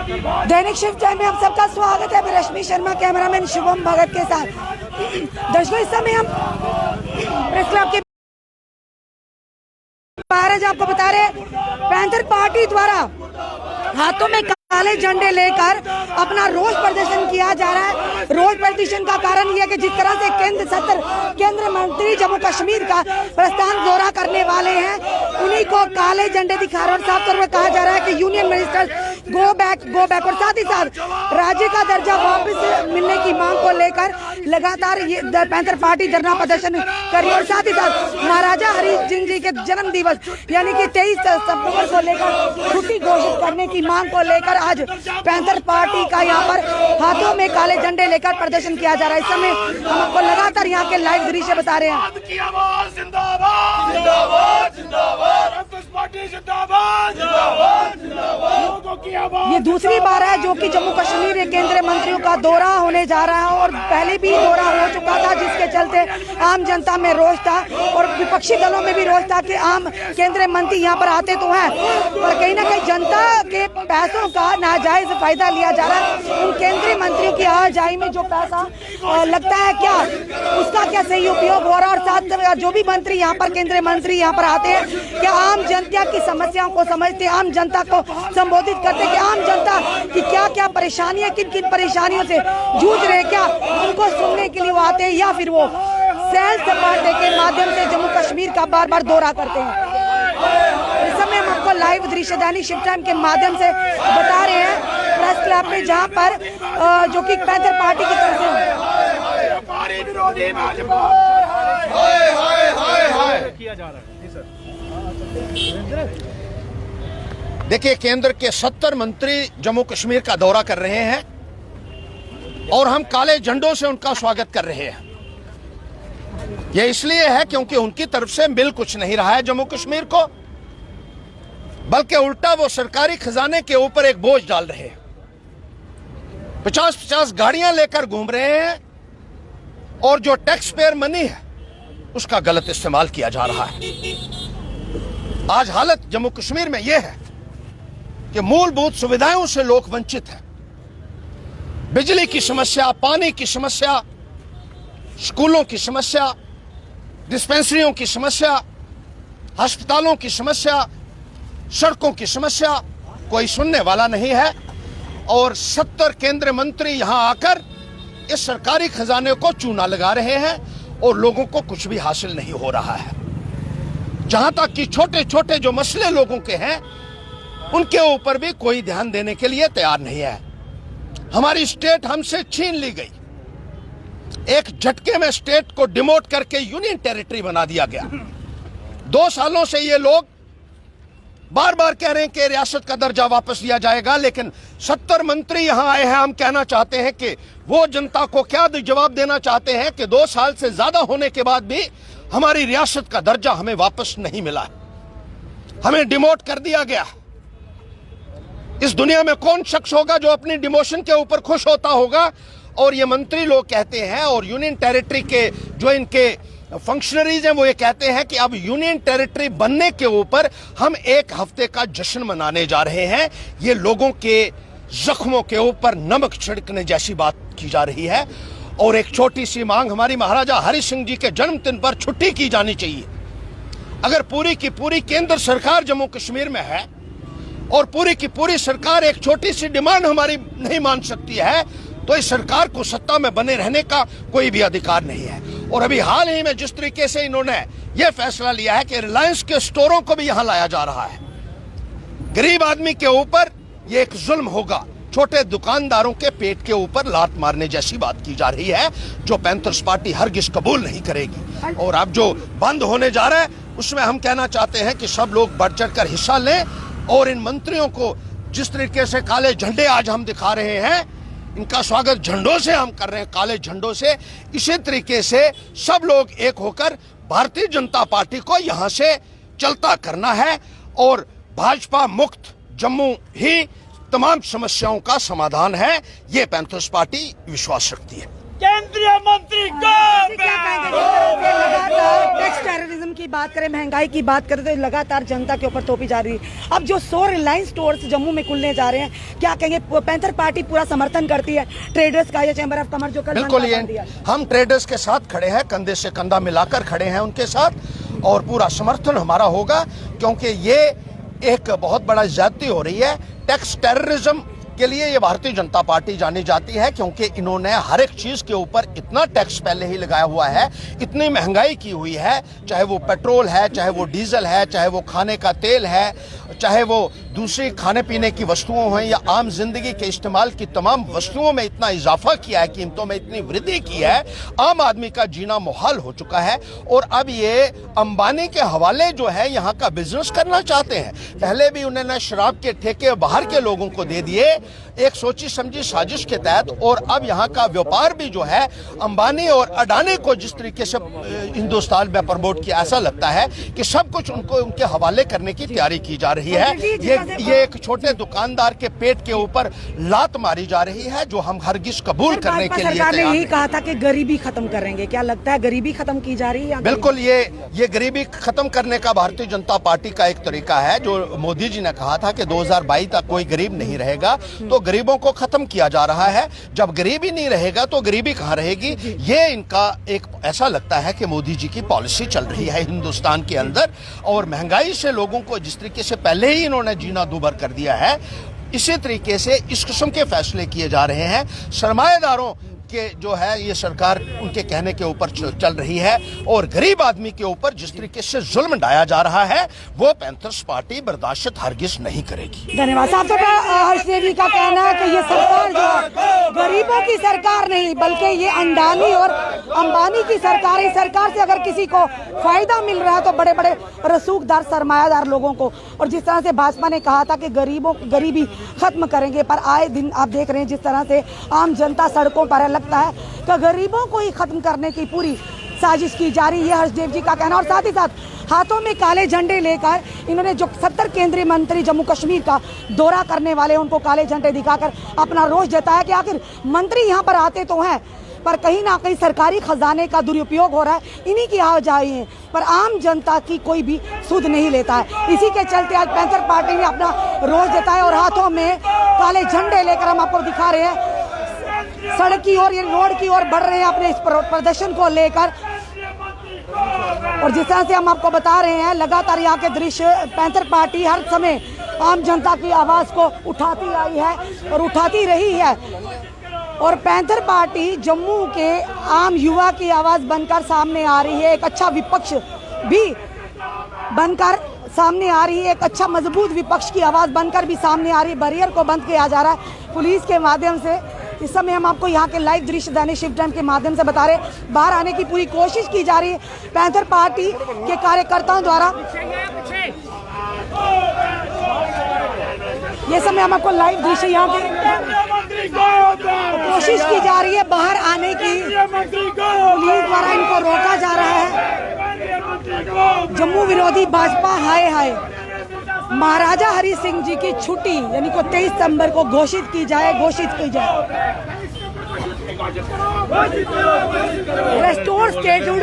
दैनिक shift time में आप सबका स्वागत है। मैं रश्मि शर्मा, कैमरामैन शुभम भगत के साथ। दर्शकों, इस समय हम प्रेस क्लब के बाहर आपको बता रहे हैं, पैंथर पार्टी द्वारा हाथों में काले झंडे लेकर अपना रोष प्रदर्शन किया जा रहा है। रोष प्रदर्शन का कारण यह कि जिस तरह से केंद्र मंत्री जम्मू कश्मीर का प्रस्थान दौरा करने वाले हैं, उन्हीं को काले झंडे दिखा रहे और साफ तौर पर कहा जा रहा है कि यूनियन मिनिस्टर गो बैक और साथ ही साथ राज्य का दर्जा वापस मिलने की मांग को लेकर लगातार ये पैंथर पार्टी धरना प्रदर्शन कर रही है। और साथ ही साथ महाराजा हरि सिंह जी के जन्म दिवस यानी कि 23 सितंबर को लेकर छुट्टी घोषित करने की मांग को लेकर आज पैंथर पार्टी का यहाँ पर हाथों में काले झंडे लेकर प्रदर्शन किया जा रहा है। इस समय हम आपको लगातार यहाँ के लाइव दृश्य बता रहे हैं। ये दूसरी बार है जो कि जम्मू कश्मीर के केंद्रीय मंत्रियों का दौरा होने जा रहा है और पहले भी दौरा हो चुका था, जिसके चलते आम जनता में रोष था और विपक्षी दलों में भी रोष था कि आम केंद्रीय मंत्री यहाँ पर आते तो हैं, पर कहीं ना कहीं जनता के पैसों का नाजायज फायदा लिया जा रहा है। उन केंद्रीय मंत्रियों की आवाजाही में जो पैसा लगता है, क्या उसका क्या सही उपयोग हो रहा है? और साथ जो भी मंत्री यहाँ पर केंद्रीय मंत्री यहाँ पर आते हैं, क्या आम जनता की समस्याओं को समझते, आम जनता को संबोधित करते कि आम जनता की क्या क्या परेशानियां, किन किन परेशानियों से जूझ रहे हैं, क्या उनको सुनने के लिए वो आते हैं या फिर वो सैर सपाटे के माध्यम से जम्मू कश्मीर का बार बार दौरा करते हैं? इस समय हम आपको लाइव दृश्य दैनिक शिफ्ट टाइम के माध्यम से बता रहे हैं प्रेस क्लब में, जहां पर जो कि पैंथर पार्टी की तरफ से किया जा रहा है। देखिए, केंद्र के 70 मंत्री जम्मू कश्मीर का दौरा कर रहे हैं और हम काले झंडों से उनका स्वागत कर रहे हैं। यह इसलिए है क्योंकि उनकी तरफ से मिल कुछ नहीं रहा है जम्मू कश्मीर को, बल्कि उल्टा वो सरकारी खजाने के ऊपर एक बोझ डाल रहे हैं। 50-50 गाड़ियां लेकर घूम रहे हैं और जो टैक्स पेयर मनी है उसका गलत इस्तेमाल किया जा रहा है। आज हालत जम्मू कश्मीर में यह है कि मूलभूत सुविधाओं से लोग वंचित हैं। बिजली की समस्या, पानी की समस्या, स्कूलों की समस्या, डिस्पेंसरियों की समस्या, अस्पतालों की समस्या, सड़कों की समस्या, कोई सुनने वाला नहीं है। और 70 केंद्रीय मंत्री यहां आकर इस सरकारी खजाने को चूना लगा रहे हैं और लोगों को कुछ भी हासिल नहीं हो रहा है। जहां तक कि छोटे छोटे जो मसले लोगों के हैं, उनके ऊपर भी कोई ध्यान देने के लिए तैयार नहीं है। हमारी स्टेट हमसे छीन ली गई। एक झटके में स्टेट को डिमोट करके यूनियन टेरिटरी बना दिया गया। 2 सालों से ये लोग बार बार कह रहे हैं कि रियासत का दर्जा वापस लिया जाएगा, लेकिन 70 मंत्री यहां आए हैं। हम कहना चाहते हैं कि वो जनता को क्या जवाब देना चाहते हैं कि 2 साल से ज्यादा होने के बाद भी हमारी रियासत का दर्जा हमें वापस नहीं मिला, हमें डिमोट कर दिया गया। इस दुनिया में कौन शख्स होगा जो अपनी डिमोशन के ऊपर खुश होता होगा? और ये मंत्री लोग कहते हैं और यूनियन टेरिटरी के जो इनके फंक्शनरीज हैं वो ये कहते हैं कि अब यूनियन टेरिटरी बनने के ऊपर हम 1 हफ्ते का जश्न मनाने जा रहे हैं। ये लोगों के जख्मों के ऊपर नमक छिड़कने जैसी बात की जा रही है। और एक छोटी सी मांग, हमारी महाराजा हरि सिंह जी के जन्मदिन पर छुट्टी की जानी चाहिए। अगर पूरी की पूरी केंद्र सरकार जम्मू कश्मीर में है और पूरी की पूरी सरकार एक छोटी सी डिमांड हमारी नहीं मान सकती है, तो इस सरकार को सत्ता में बने रहने का कोई भी अधिकार नहीं है। और अभी हाल ही में जिस तरीके से इन्होंने यह फैसला लिया है कि रिलायंस के स्टोरों को भी यहां लाया जा रहा है, गरीब आदमी के ऊपर यह एक जुल्म होगा। छोटे दुकानदारों के पेट के ऊपर लात मारने जैसी बात की जा रही है, जो पैंथर्स पार्टी हरगिज कबूल नहीं करेगी। और अब जो बंद होने जा रहा है उसमें हम कहना चाहते हैं कि सब लोग बढ़ चढ़ कर हिस्सा लें और इन मंत्रियों को जिस तरीके से काले झंडे आज हम दिखा रहे हैं, इनका स्वागत झंडों से हम कर रहे हैं, काले झंडों से। इसी तरीके से सब लोग एक होकर भारतीय जनता पार्टी को यहां से चलता करना है और भाजपा मुक्त जम्मू ही तमाम समस्याओं का समाधान है, ये पैंथर्स पार्टी विश्वास रखती है। केंद्रीय मंत्री को क्या कहेंगे लगातार टैक्स टेररिज्म की बात करें, महंगाई की बात करें तो लगातार जनता के ऊपर थोपी जा रही है। अब जो 100 रिलायंस स्टोर्स जम्मू में खुलने जा रहे हैं, क्या कहेंगे? पैंथर पार्टी पूरा समर्थन करती है ट्रेडर्स का, ये चैम्बर ऑफ कॉमर्स जो कल बिल्कुल, ये हम ट्रेडर्स के साथ खड़े हैं, कंधे से कंधा मिलाकर खड़े हैं उनके साथ, और पूरा समर्थन हमारा होगा, क्योंकि ये एक बहुत बड़ा ज्यादती हो रही है। टैक्स टेररिज्म के लिए ये भारतीय जनता पार्टी जानी जाती है, क्योंकि इन्होंने हर एक चीज के ऊपर इतना टैक्स पहले ही लगाया हुआ है, इतनी महंगाई की हुई है, चाहे वो पेट्रोल है, चाहे वो डीजल है, चाहे वो खाने का तेल है, चाहे वो दूसरी खाने पीने की वस्तुओं हैं या आम जिंदगी के इस्तेमाल की तमाम वस्तुओं में इतना इजाफा किया है, कीमतों में इतनी वृद्धि की है, आम आदमी का जीना मुहाल हो चुका है। और अब ये अंबानी के हवाले जो है यहाँ का बिजनेस करना चाहते हैं। पहले भी उन्होंने शराब के ठेके बाहर के लोगों को दे दिए एक सोची समझी साजिश के तहत, और अब यहाँ का व्यापार भी जो है अंबानी और अडानी को जिस तरीके से हिंदुस्तान में प्रमोट किया, ऐसा लगता है कि सब कुछ उनको उनके हवाले करने की तैयारी की जा रही है। ये एक छोटे दुकानदार के पेट के ऊपर लात मारी जा रही है, जो हम हरगिज कबूल करने के लिए सरकार ने यही कहा था कि गरीबी खत्म करेंगे, क्या लगता है गरीबी खत्म की जा रही है? बिल्कुल, ये गरीबी खत्म करने का भारतीय जनता पार्टी का एक तरीका है। जो मोदी जी ने कहा था कि 2022 तक कोई गरीब नहीं रहेगा, तो गरीबों को खत्म किया जा रहा है। जब गरीबी नहीं रहेगा तो गरीबी कहाँ रहेगी? ये इनका एक ऐसा लगता है कि मोदी जी की पॉलिसी चल रही है हिंदुस्तान के अंदर, और महंगाई से लोगों को जिस तरीके से पहले ही इन्होंने जीना दूभर कर दिया है, इसी तरीके से इस किस्म के फैसले किए जा रहे हैं। सरमाएदारों के जो है ये सरकार उनके कहने के ऊपर चल रही है, और गरीब आदमी के ऊपर जिस तरीके से जुल्म ढाया जा रहा है, वो पैंथर्स पार्टी बर्दाश्त हरगिज नहीं करेगी। धन्यवाद साहब। हर्षदेव जी का कहना है कि ये सरकार जो है गरीबों की सरकार नहीं, बल्कि ये अडानी और अंबानी की सरकार है। सरकार से अगर किसी को फायदा मिल रहा है तो बड़े बड़े रसूखदार सरमायादार लोगों को। और जिस तरह से भाजपा ने कहा था कि गरीबी खत्म करेंगे, पर आए दिन आप देख रहे हैं जिस तरह से आम जनता सड़कों पर है, लगता है कि गरीबों को ही खत्म करने की पूरी साजिश की जा रही है, हर्षदेव जी का कहना। और साथ ही साथ हाथों में काले झंडे लेकर इन्होंने जो 70 केंद्रीय मंत्री जम्मू कश्मीर का दौरा करने वाले, उनको काले झंडे दिखाकर अपना रोष जताया कि आखिर मंत्री यहाँ पर आते तो हैं, पर कहीं ना कहीं सरकारी खजाने का दुरुपयोग हो रहा है, इन्हीं की आवाजाही है, पर आम जनता की कोई भी सुध नहीं लेता है। इसी के चलते आज पैंथर पार्टी ने अपना रोष जताया और हाथों में काले झंडे लेकर हम आपको दिखा रहे हैं, सड़क की ओर, ये रोड की ओर बढ़ रहे हैं अपने इस प्रदर्शन को लेकर। और जिस तरह से हम आपको बता रहे हैं, लगातार यहाँ के दृश्य, पैंथर पार्टी हर समय आम जनता की आवाज को उठाती आई है और उठाती रही है। और पैंथर पार्टी जम्मू के आम युवा की आवाज बनकर सामने आ रही है, एक अच्छा विपक्ष भी बनकर सामने आ रही है, एक अच्छा मजबूत विपक्ष की आवाज बनकर भी सामने आ रही है। बैरियर को बंद किया जा रहा है पुलिस के माध्यम से। इस समय हम आपको यहाँ के लाइव दृश्य दैनिक शिफ्ट टाइम के माध्यम से बता रहे, बाहर आने की पूरी कोशिश की जा रही है पैंथर पार्टी के कार्यकर्ताओं द्वारा। ये समय हम आपको लाइव दृश्य यहाँ के कोशिश की जा रही है बाहर आने की, पुलिस द्वारा इनको रोका जा रहा है। जम्मू विरोधी भाजपा हाय हाय, महाराजा हरि सिंह जी की छुट्टी यानी को 23 सितंबर को घोषित की जाए। रेस्टोर स्टेटहुड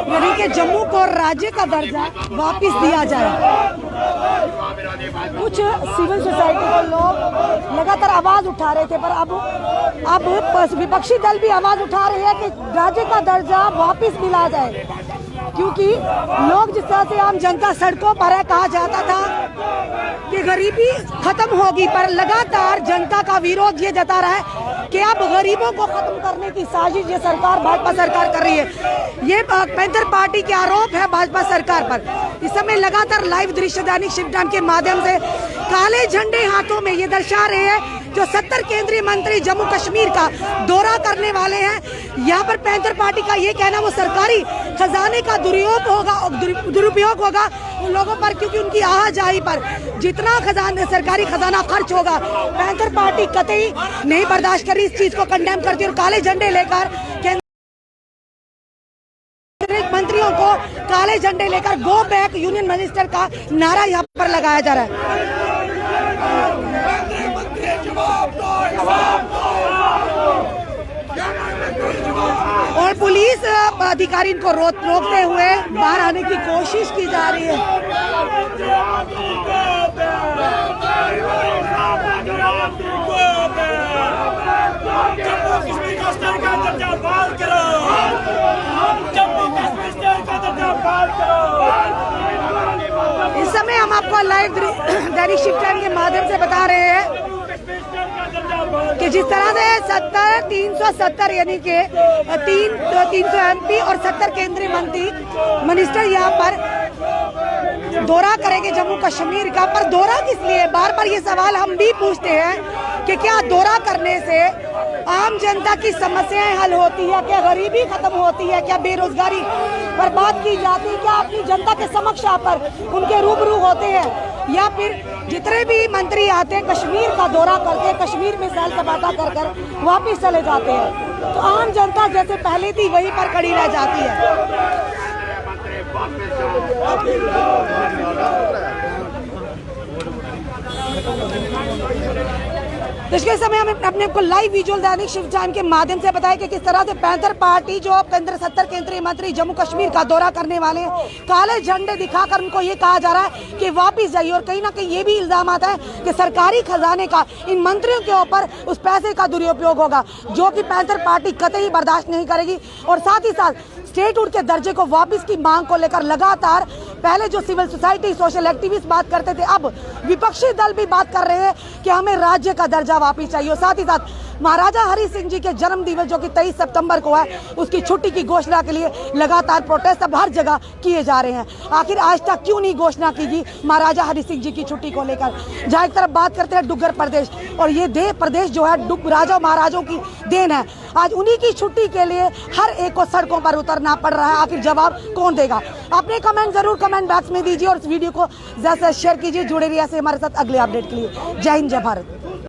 यानी कि जम्मू को राज्य का दर्जा वापस दिया जाए। कुछ सिविल सोसाइटी के लोग लगातार आवाज उठा रहे थे, पर अब विपक्षी दल भी आवाज उठा रहे हैं कि राज्य का दर्जा वापस मिला जाए, क्योंकि लोग जिस तरह से आम जनता सड़कों पर है, कहा जाता था कि गरीबी खत्म होगी, पर लगातार जनता का विरोध ये जता रहा है कि अब गरीबों को खत्म करने की साजिश ये सरकार, भाजपा सरकार कर रही है। ये पैंथर पार्टी के आरोप है भाजपा सरकार पर। इस समय लगातार लाइव दृश्य दैनिक शिफ्ट टाइम के माध्यम से काले झंडे हाथों में ये दर्शा रहे हैं जो 70 केंद्रीय मंत्री जम्मू कश्मीर का दौरा करने वाले हैं। यहाँ पर पैंथर पार्टी का ये कहना वो सरकारी खजाने का दुरुपयोग होगा उन लोगों पर, क्योंकि उनकी आवाजाही पर जितना सरकारी खजाना खर्च होगा, पैंथर पार्टी कतई नहीं बर्दाश्त कर रही, इस चीज को कंडेम करती है। और काले झंडे लेकर मंत्रियों को काले झंडे लेकर गो बैक यूनियन मिनिस्टर का नारा यहाँ पर लगाया जा रहा है। अधिकारी इनको रोकते हुए बाहर आने की कोशिश की जा रही है। इस समय हम आपको लाइव दैनिक शिफ्ट टाइम के माध्यम से बता रहे हैं कि जिस तरह से 370 यानी कि 300 MP और 70 केंद्रीय मिनिस्टर यहाँ पर दौरा करेंगे जम्मू कश्मीर का। पर दौरा किस लिए, बार बार ये सवाल हम भी पूछते हैं कि क्या दौरा करने से आम जनता की समस्याएं हल होती है, क्या गरीबी खत्म होती है, क्या बेरोजगारी पर बात की जाती है, क्या अपनी जनता के समक्ष पर उनके रूबरू होते हैं, या फिर जितने भी मंत्री आते हैं कश्मीर का दौरा करते हैं, कश्मीर में सैर सपाटा कर कर वापिस चले जाते हैं। तो आम जनता जैसे पहले थी वहीं पर खड़ी रह जाती है। इसके समय हम अपने को लाइव विजुअल दैनिक शिफ्ट टाइम के माध्यम से बताया कि किस तरह से पैंथर पार्टी जो 70 केंद्रीय मंत्री जम्मू कश्मीर का दौरा करने वाले हैं, काले झंडे दिखाकर उनको ये कहा जा रहा है कि वापस जाइए। और कहीं ना कहीं ये भी इल्जाम आता है कि सरकारी खजाने का इन मंत्रियों के ऊपर उस पैसे का दुरुपयोग होगा, जो कि पैंथर पार्टी कतई बर्दाश्त नहीं करेगी। और साथ ही साथ स्टेटहुड के दर्जे को वापस की मांग को लेकर लगातार पहले जो सिविल सोसाइटी सोशल एक्टिविस्ट बात करते थे, अब विपक्षी दल भी बात कर रहे हैं कि हमें राज्य का दर्जा वापस चाहिए। साथ ही साथ महाराजा हरि सिंह जी के जन्म दिवस जो कि 23 सितंबर को है, उसकी छुट्टी की घोषणा के लिए लगातार प्रोटेस्ट अब हर जगह किए जा रहे हैं। आखिर आज तक क्यों नहीं घोषणा की गई महाराजा हरि सिंह जी की छुट्टी को लेकर। जहाँ एक तरफ बात करते हैं डुग्गर प्रदेश, और ये प्रदेश जो है राजा महाराजों की देन है, आज उन्हीं की छुट्टी के लिए हर एक को सड़कों पर उतरना पड़ रहा है। आखिर जवाब कौन देगा? अपने कमेंट जरूर कमेंट बॉक्स में दीजिए और इस वीडियो को ज्यादा से शेयर कीजिए। जुड़े रहिए हमारे साथ अगले अपडेट के लिए। जय हिंद, जय भारत।